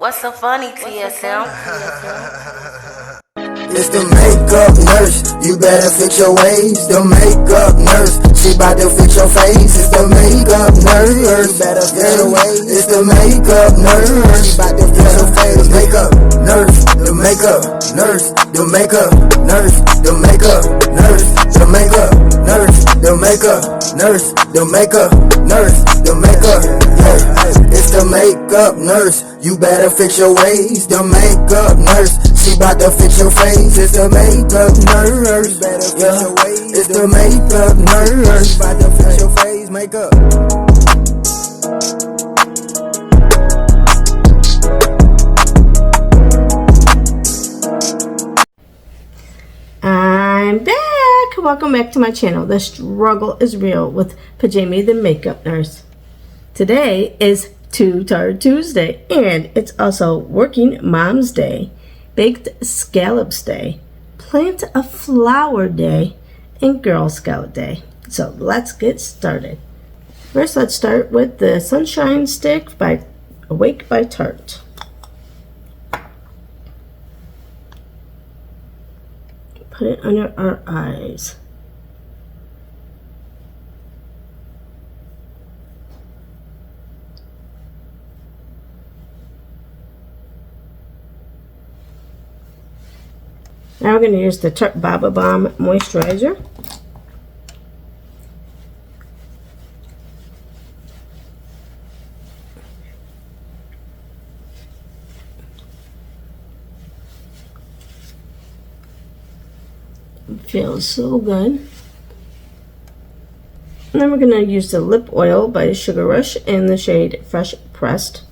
What's so funny, TSM? It's the makeup nurse, you better fix your ways. The makeup nurse, she bout to fix your face. It's the makeup nurse, you better fix your ways. It's the makeup nurse, she bout to fix your face. Makeup nurse, the makeup nurse, the makeup nurse, the makeup nurse, the makeup nurse, the makeup nurse, the makeup nurse, the makeup. Yeah, it's the makeup nurse, you better fix your ways. The makeup nurse, she bout to fix your face. It's the makeup nurse, yeah. It's the makeup nurse, she bout to fix your face. Makeup. I'm back. Welcome back to my channel. The struggle is real with Pajami the makeup nurse. Today is Tarte Tuesday, and it's also Working Mom's Day, Baked Scallops Day, Plant a Flower Day, and Girl Scout Day. So let's get started. First, let's start with the Sunshine Stick by Awake by Tarte. Put it under our eyes. Now we're going to use the Tarte Baba Balm Moisturizer. It feels so good. And then we're going to use the lip oil by Sugar Rush in the shade Fresh Pressed.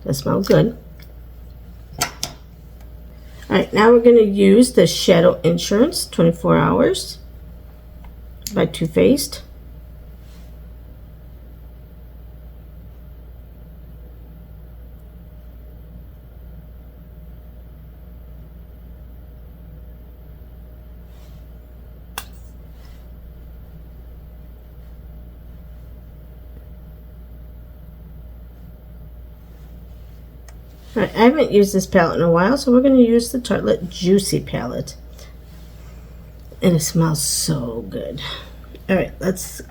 That smells good. Alright, now we're going to use the Shadow Insurance 24 Hours by Too Faced. Alright, I haven't used this palette in a while, so we're going to use the Tartelette Juicy palette. And it smells so good. Alright, let's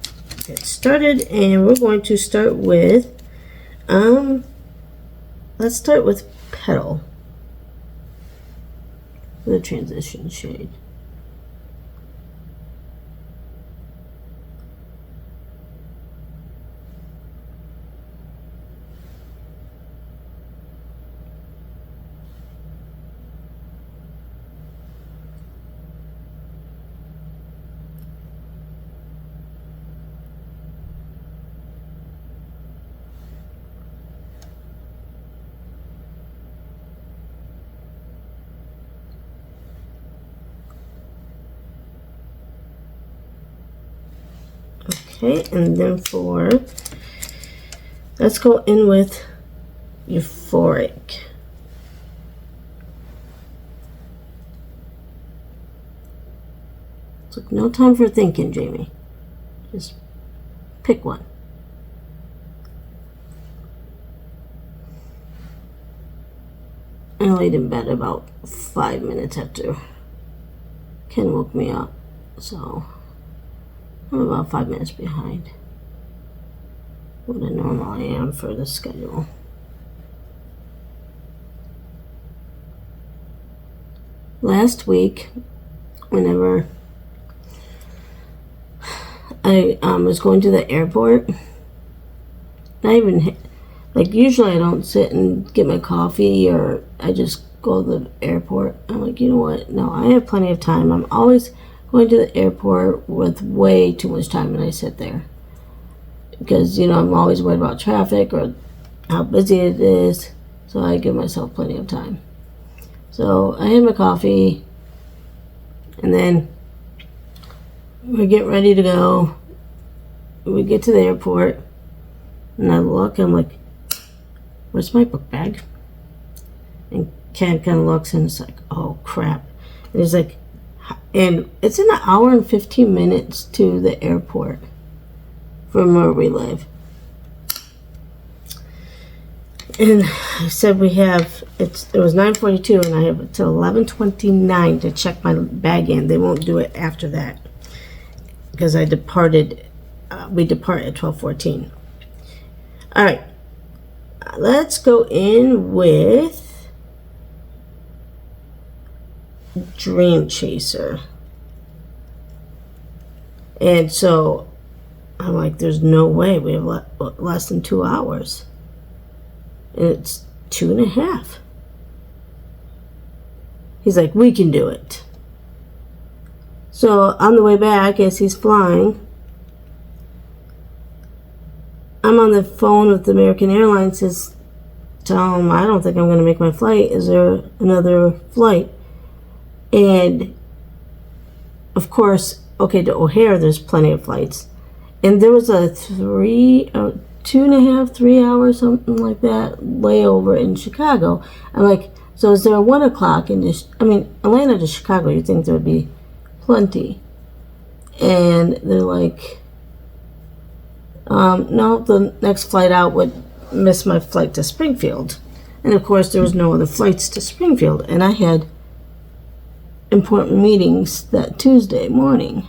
get started, and we're going to start with, let's start with Petal, the transition shade. Okay, and then let's go in with Euphoric. So no time for thinking, Jamie. Just pick one. I laid in bed about 5 minutes after Ken woke me up, so I'm about 5 minutes behind what I normally am for the schedule. Last week, whenever I was going to the airport, not even, like, usually I don't sit and get my coffee, or I just go to the airport. I'm like, you know what? No, I have plenty of time. I'm always going to the airport with way too much time when I sit there, because, you know, I'm always worried about traffic or how busy it is, so I give myself plenty of time. So I had my coffee, and then we get ready to go. We get to the airport, and I look, and I'm like, where's my book bag? And Ken kind of looks, and it's like, oh crap. And he's like, and it's an hour and 15 minutes to the airport. from where we live. And I said it was 9:42 and I have until 11:29 to check my bag in. They won't do it after that because we depart at 12:14. All right, let's go in with Dream Chaser. And so I'm like, there's no way we have less than 2 hours. And it's 2.5. He's like, we can do it. So on the way back, as he's flying, I'm on the phone with American Airlines. Says, tell him I don't think I'm going to make my flight. Is there another flight? And of course, okay, to O'Hare, there's plenty of flights. And there was a 2.5, 3 hours, something like that, layover in Chicago. I'm like, so is there a 1 o'clock in this? I mean, Atlanta to Chicago, you'd think there would be plenty. And they're like, no, the next flight out would miss my flight to Springfield. And of course, there was no other flights to Springfield. And I had important meetings that Tuesday morning.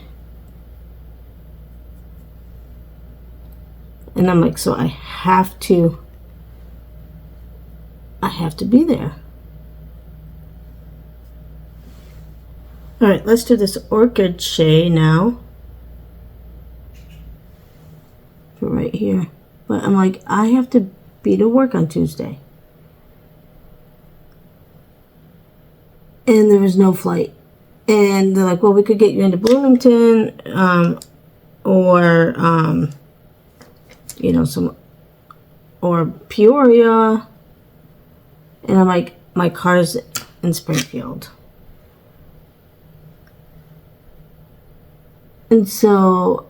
And I'm like, so I have to be there. All right, let's do this orchid shea now. Right here. But I'm like, I have to be to work on Tuesday. And there was no flight. And they're like, well, we could get you into Bloomington, or or Peoria. And I'm like, my car's in Springfield. And so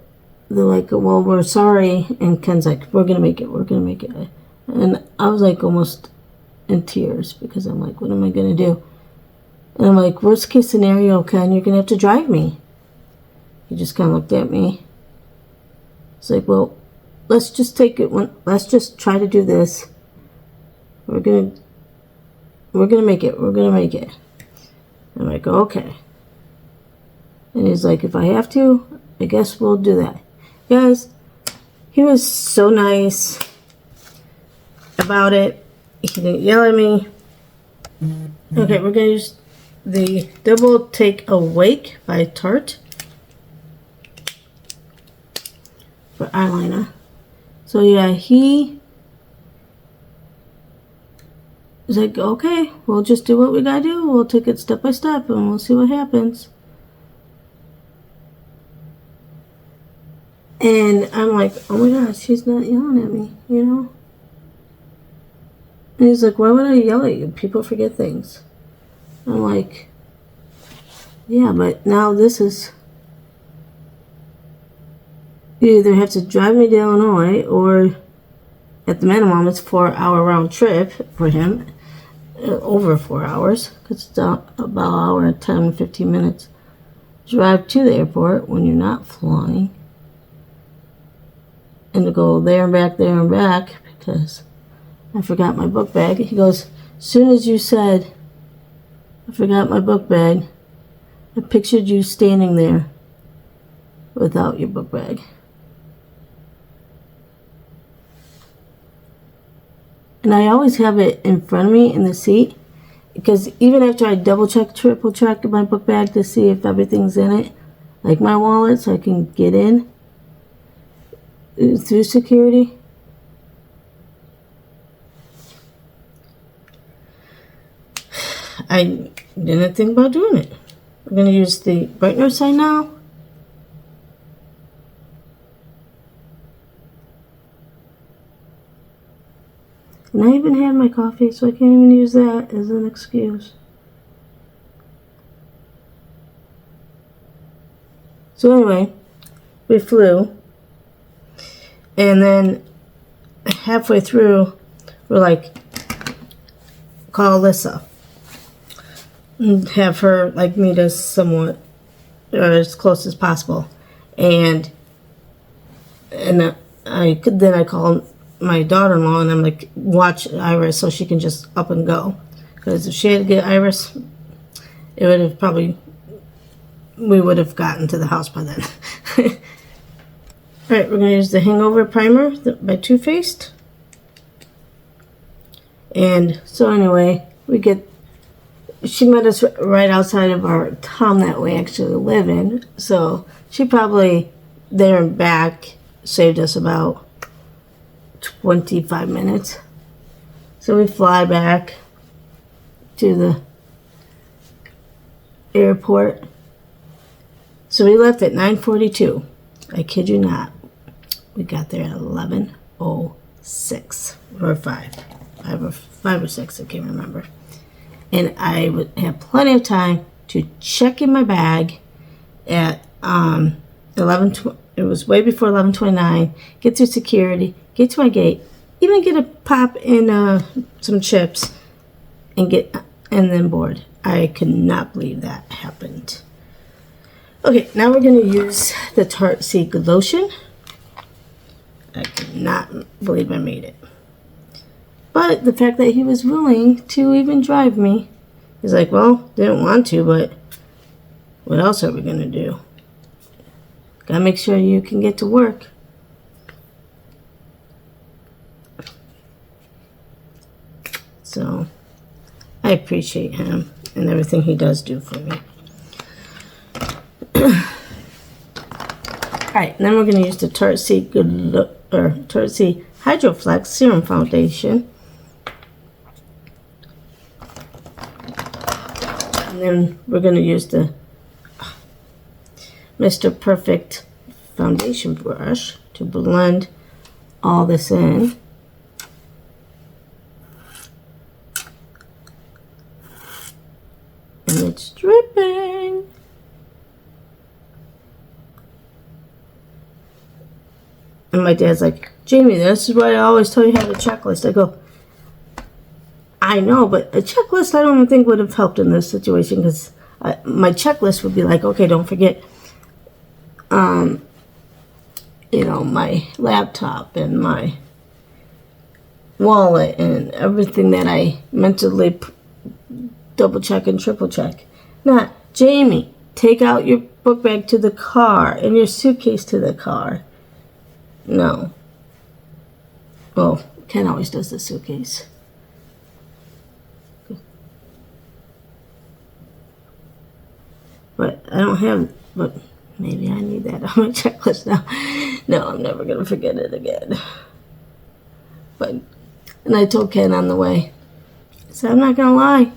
they're like, well, we're sorry. And Ken's like, we're going to make it. We're going to make it. And I was like almost in tears because I'm like, what am I going to do? And I'm like, worst case scenario, Ken, you're going to have to drive me. He just kind of looked at me. It's like, well, let's just take it. Let's just try to do this. We're going to make it. We're going to make it. I'm like, okay. And he's like, if I have to, I guess we'll do that. Guys, he was so nice about it. He didn't yell at me. Okay, we're going to use the Double Take Awake by Tarte for eyeliner. So yeah, he was like, okay, we'll just do what we got to do. We'll take it step by step and we'll see what happens. And I'm like, oh my gosh, she's not yelling at me, you know? And he's like, why would I yell at you? People forget things. I'm like, yeah, but now this is, you either have to drive me to Illinois, or at the minimum, it's 4-hour round trip for him, over 4 hours, because it's about an hour and 10, 15 minutes. Drive to the airport when you're not flying. And to go there and back, because I forgot my book bag. He goes, as soon as you said, I forgot my book bag, I pictured you standing there without your book bag. And I always have it in front of me in the seat, because even after I double check, triple check my book bag to see if everything's in it, like my wallet, so I can get in through security. I didn't think about doing it. I'm going to use the brightener side now. And I even have my coffee, so I can't even use that as an excuse. So anyway, we flew. And then halfway through, we're like, call Alyssa. And have her like meet us somewhat, or as close as possible. And I call my daughter-in-law and I'm like, watch Iris so she can just up and go. Because if she had to get Iris, it would have probably, we would have gotten to the house by then. Alright, we're going to use the Hangover Primer by Too Faced. And so anyway, she met us right outside of our town that we actually live in. So she probably, there and back, saved us about 25 minutes. So we fly back to the airport. So we left at 9:42. I kid you not. We got there at 11:06 or 5 or 6. I can't remember. And I would have plenty of time to check in my bag at 11. It was way before 11:29. Get through security, get to my gate, even get a pop and some chips, and then board. I could not believe that happened. Okay, now we're going to use the Tarte Tuesday lotion. I cannot believe I made it. But the fact that he was willing to even drive me, he's like, well, didn't want to, but what else are we going to do? Gotta make sure you can get to work. So, I appreciate him and everything he does do for me. Alright, then we're going to use the Tarte Tuesday Hydro Flex Serum Foundation. And then we're going to use the Mr. Perfect foundation brush to blend all this in. And it's dripping. And my dad's like, Jamie, this is why I always tell you how to checklist. I go, I know, but a checklist I don't think would have helped in this situation, because my checklist would be like, okay, don't forget, my laptop and my wallet and everything that I mentally double check and triple check. Not, Jamie, take out your book bag to the car and your suitcase to the car. No. Well, Ken always does the suitcase. But I don't have, but maybe I need that on my checklist now. No, I'm never going to forget it again. And I told Ken on the way, I said, I'm not going to lie.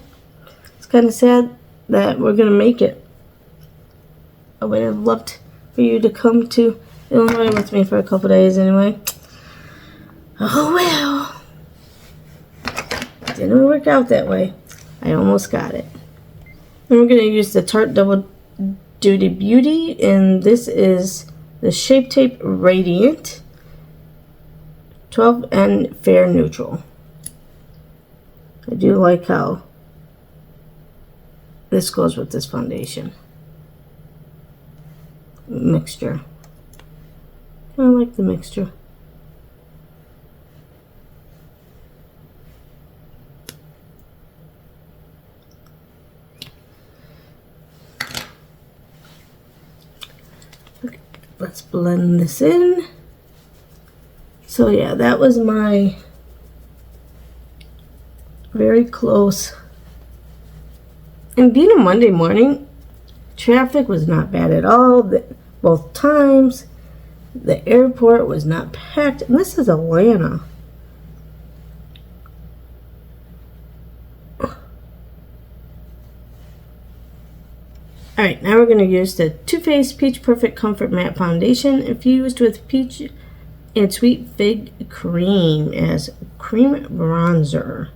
It's kind of sad that we're going to make it. I would have loved for you to come to Illinois with me for a couple days anyway. Oh well. Didn't work out that way. I almost got it. And we're going to use the Tarte Double Duty Beauty, and this is the Shape Tape Radiant 12N Fair Neutral. I do like how this goes with this foundation mixture. I like the mixture. Okay, let's blend this in. So yeah, that was my very close. And being a Monday morning, traffic was not bad at all. Both times. The airport was not packed. And this is Atlanta. Alright, now we're going to use the Too Faced Peach Perfect Comfort Matte Foundation infused with peach and sweet fig cream as cream bronzer.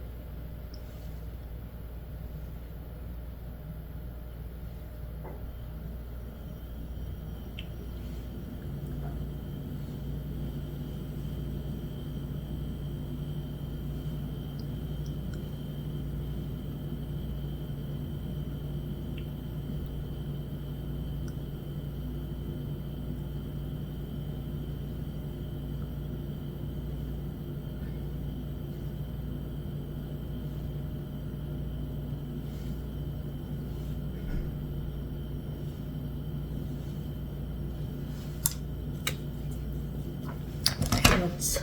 let's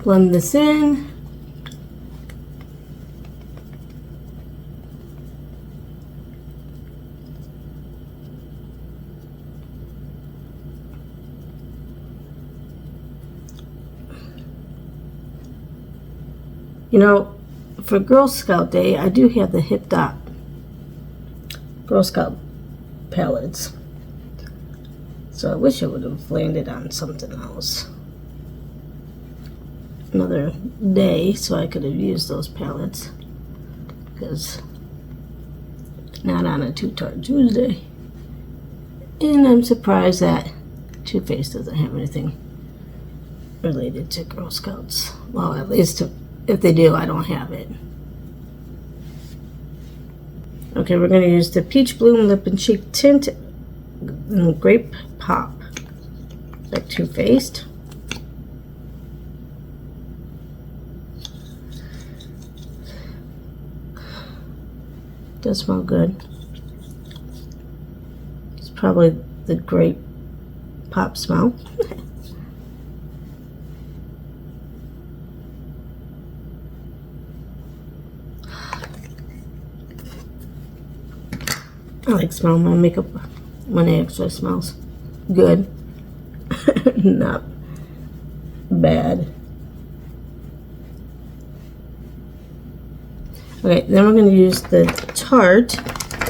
blend this in. You know, for Girl Scout Day, I do have the Hip Dot Girl Scout palettes. So I wish I would have landed on something else another day so I could have used those palettes. Because not on a Tarte Tuesday. And I'm surprised that Too Faced doesn't have anything related to Girl Scouts. Well, at least if they do, I don't have it. Okay, we're going to use the Peach Bloom Lip and Cheek Tint and Grape Pop. Like Too Faced. Does smell good. It's probably the Grape Pop smell. I like smelling my makeup when it actually smells good. Not bad. Okay, then we're going to use the Tarte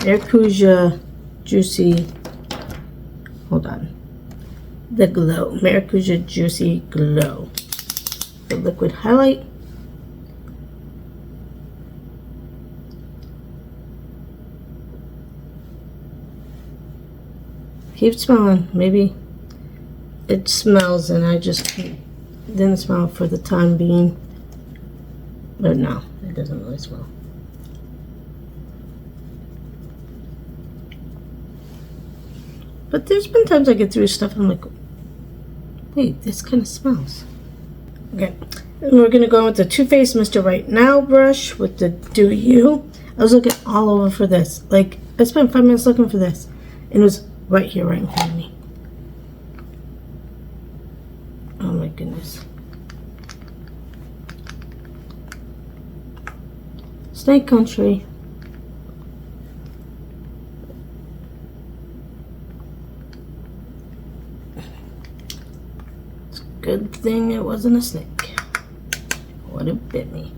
Maracuja Juicy, the Glow, Maracuja Juicy Glow. The liquid highlight. Keep smelling. Maybe it smells and I just didn't smell for the time being. But no, it doesn't really smell. But there's been times I get through stuff and I'm like, wait, this kind of smells. Okay, and we're going to go with the Too Faced Mr. Right Now brush with the Do You. I was looking all over for this. Like, I spent 5 minutes looking for this. And it was right here, right in front of me. Oh my goodness. Snake Country. It's a good thing it wasn't a snake. Would have bit me.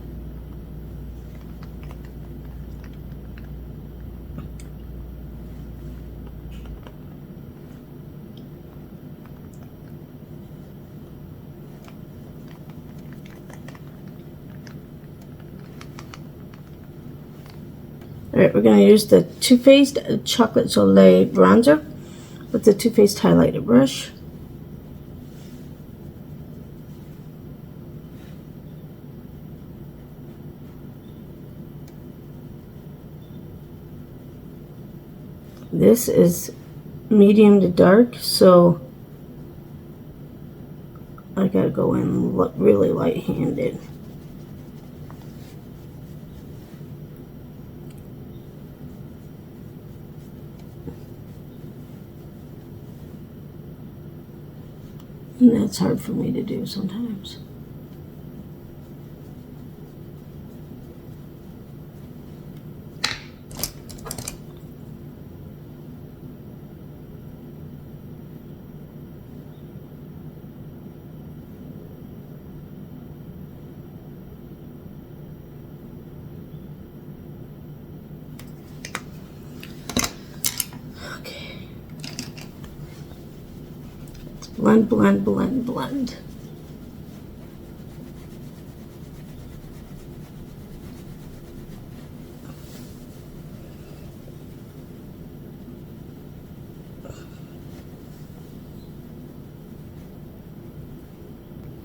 Alright, we're going to use the Too Faced Chocolate Soleil bronzer with the Too Faced highlighter brush. This is medium to dark, so I gotta go in really light-handed. And that's hard for me to do sometimes. Blend, blend, blend, blend.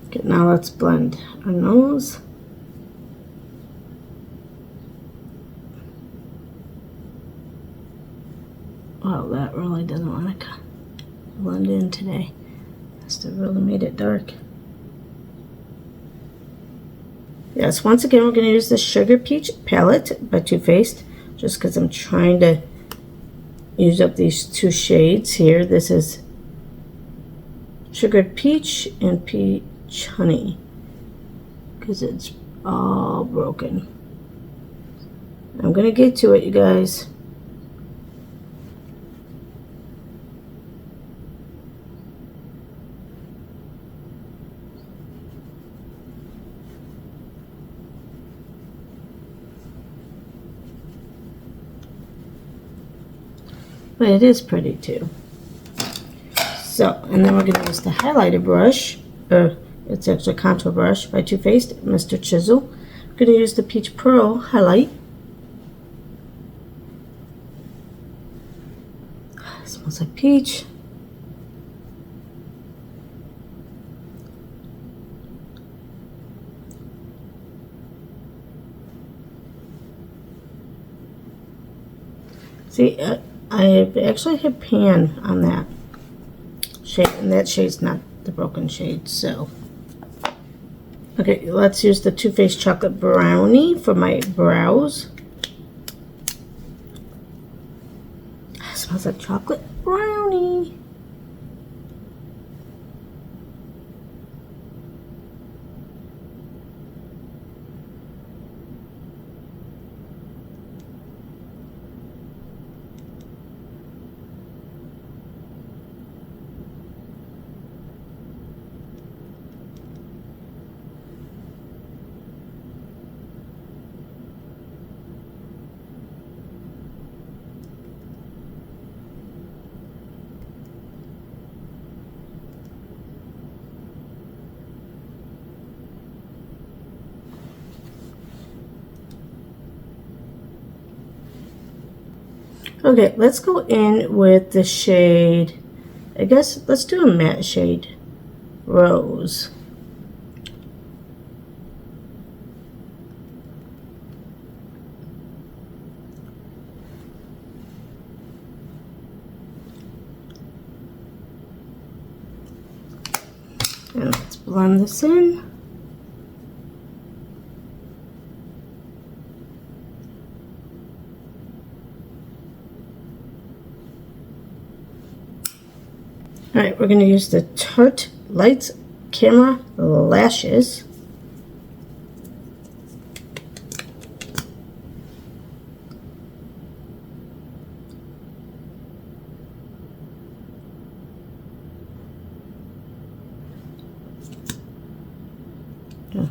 Okay, now let's blend our nose. Wow, that really doesn't want to blend in today. Must have really made it dark. Yes, once again, we're going to use the Sugar Peach palette by Too Faced, just because I'm trying to use up these two shades here. This is sugared peach and peach honey, because it's all broken. I'm gonna get to it, you guys. But it is pretty too. So, and then we're going to use the highlighter brush, or it's actually a contour brush by Too Faced, Mr. Chisel. I'm going to use the Peach Pearl highlight. It smells like peach. See, I've actually hit pan on that shade, and that shade's not the broken shade, so. Okay, let's use the Too Faced Chocolate Brownie for my brows. It smells like chocolate brownie. Okay, let's go in with the shade, I guess, let's do a matte shade, Rose. And let's blend this in. Alright, we're going to use the Tarte Lights Camera Lashes. Yeah.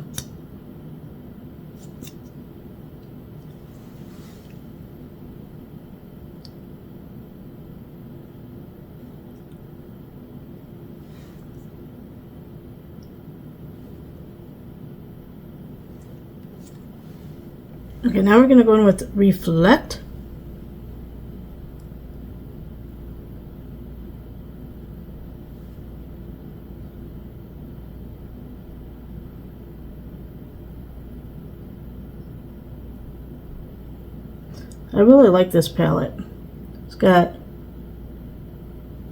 Okay, now we're going to go in with Reflect. I really like this palette. It's got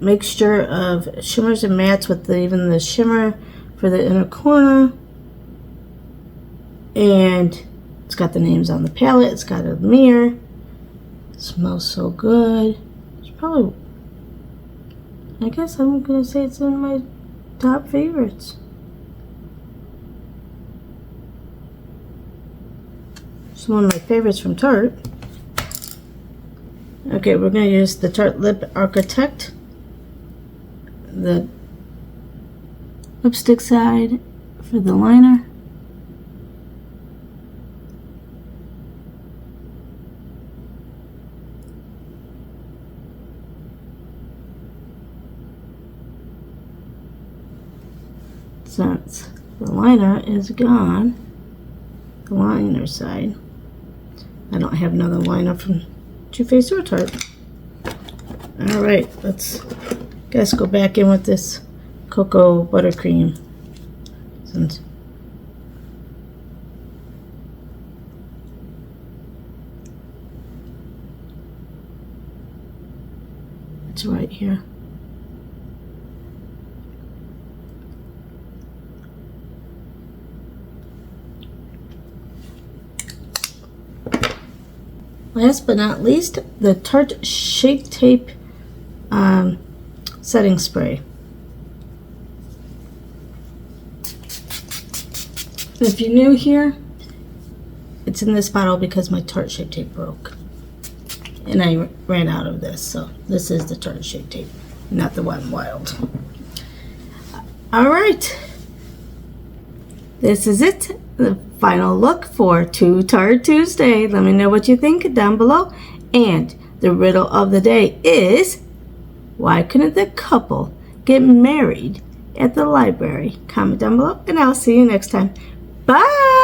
mixture of shimmers and mattes with even the shimmer for the inner corner. And it's got the names on the palette. It's got a mirror. It smells so good. It's probably, I guess I'm going to say it's in my top favorites. It's one of my favorites from Tarte. Okay, we're going to use the Tarte Lip Architect, the lipstick side for the liner. Since the liner is gone, the liner side, I don't have another liner from Too Faced or Tarte. Alright, let's go back in with this cocoa buttercream. Since it's right here. Last but not least, the Tarte Shape Tape setting spray. If you're new here, it's in this bottle because my Tarte shape tape broke. And I ran out of this, so this is the Tarte shape tape, not the Wet n Wild. Alright. This is it. The final look for Tarte Tuesday. Let me know what you think down below. And the riddle of the day is, why couldn't the couple get married at the library? Comment down below, and I'll see you next time. Bye!